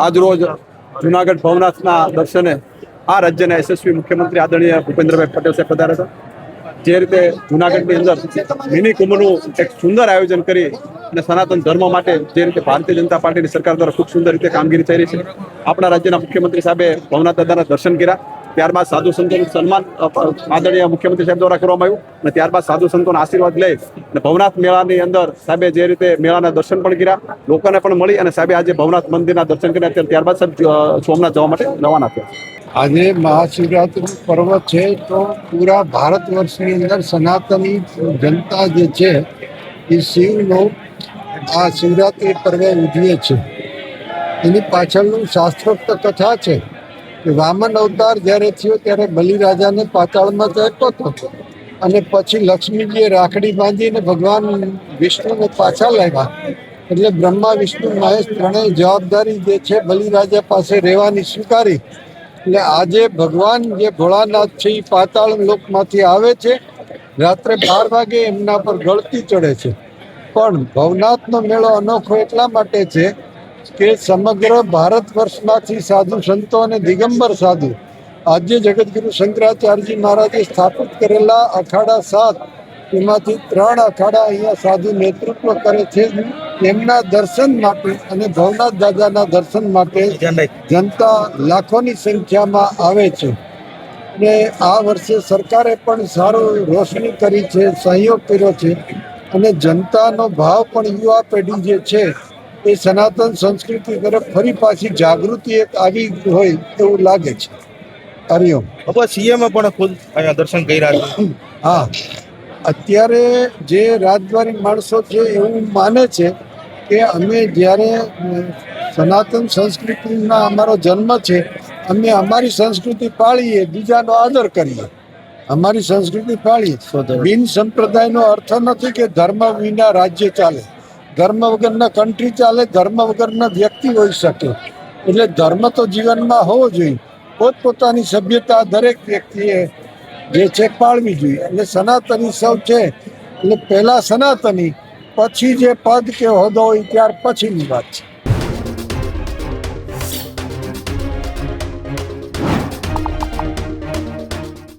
આજ રોજ જુનાગઢ ભવનાથના દર્શને આ રાજ્યના યશસ્વી મુખ્યમંત્રી આદરણીય ભૂપેન્દ્રભાઈ પટેલ સાહેબ પધાર્યા હતા. જે રીતે જુનાગઢની અંદર મિની કુંભનું એક સુંદર આયોજન કરી અને સનાતન ધર્મ માટે જે રીતે ભારતીય જનતા પાર્ટીની સરકાર દ્વારા ખૂબ સુંદર રીતે કામગીરી થઈ રહી છે. આપણા રાજ્યના મુખ્યમંત્રી સાહેબે ભવનાથ દાદાના દર્શન કર્યા. ત્યારબાદ સાધુ સંતોનું સન્માન આદરણીય મુખ્યમંત્રી સાહેબ દ્વારા કરવામાં આવ્યું અને ત્યારબાદ સાધુ સંતોના આશીર્વાદ લઈ અને ભવનાથ મેળાની અંદર સાહેબે જે રીતે મેળાના દર્શન પણ કર્યા, લોકોને પણ મળી અને સાહેબે આજે ભવનાથ મંદિરના દર્શન કર્યા. ત્યારબાદ સાહેબ સોમનાથ જવા માટે રવાના થયા. આજે મહાશિવરાત્રિ પર્વ છે તો પૂરા ભારત વર્ષની અંદર સનાતની જનતા જે છે એ શિવનો આ શિવરાત્રિ પર્વ ઉજવે છે. એની પાછળનું શાસ્ત્રોક્ત કથા છે કે વામન અવતાર જ્યારે થયો ત્યારે બલિરાજાને પાતાળમાં ફેંકતો હતો અને પછી લક્ષ્મીજીએ રાખડી બાંધીને ભગવાન વિષ્ણુને પાછા લાવ્યા. એટલે બ્રહ્મા વિષ્ણુ મહેશ ત્રણેય જવાબદારી જે છે બલિરાજા પાસે રહેવાની સ્વીકારી. એટલે આજે ભગવાન જે ભોળાનાથ છે એ પાતાળ લોકમાંથી આવે છે. રાત્રે 12 વાગે એમના પર ગળતી ચડે છે. પણ ભવનાથનો મેળો અનોખો એટલા માટે છે કે સમગ્ર ભારત વર્ષમાંથી સાધુ સંતો અને દિગંબર સાધુ આજે જગતગુરુ શંકરાચાર્યજી મહારાજે સ્થાપિત કરેલા અખાડા 7 એમાંથી 3 અખાડા અહીંયા સાધુ નેતૃત્વ કરે છે. એમના દર્શન માટે અને ભવનાથ દાદાના દર્શન માટે જનતા લાખોની સંખ્યામાં આવે છે. ને આ વર્ષે સરકારે પણ સારો રોશની કરી છે, સહયોગ કર્યો છે અને જનતાનો ભાવ પણ યુવા પેઢી જે છે એ સનાતન સંસ્કૃતિ તરફ ફરી પાછી જાગૃતિ એક આવી હોય એવું લાગે છે. હરિઓમ. સીએમ પણ ખુદ અહીંયા દર્શન કર્યા છે. હા, અત્યારે જે રાજદ્વારી માણસો છે એવું માને છે કે અમે જ્યારે સનાતન સંસ્કૃતિના અમારો જન્મ છે, અમે અમારી સંસ્કૃતિ પાળીએ, બીજાનો આદર કરીએ, અમારી સંસ્કૃતિ પાળીએ. બિન સંપ્રદાયનો અર્થ નથી કે ધર્મ વિના રાજ્ય ચાલે, ધર્મ વગરના કન્ટ્રી ચાલે, ધર્મ વગરના વ્યક્તિ હોઈ શકે. એટલે ધર્મ તો જીવનમાં હોવો જોઈએ. પોતપોતાની સભ્યતા દરેક વ્યક્તિએ જે છે પાળવી જોઈએ. એટલે સનાતની સૌ છે એટલે પહેલા સનાતની, પછી જે પદ કે હોદ્દો હોય ત્યાર પછીની વાત છે.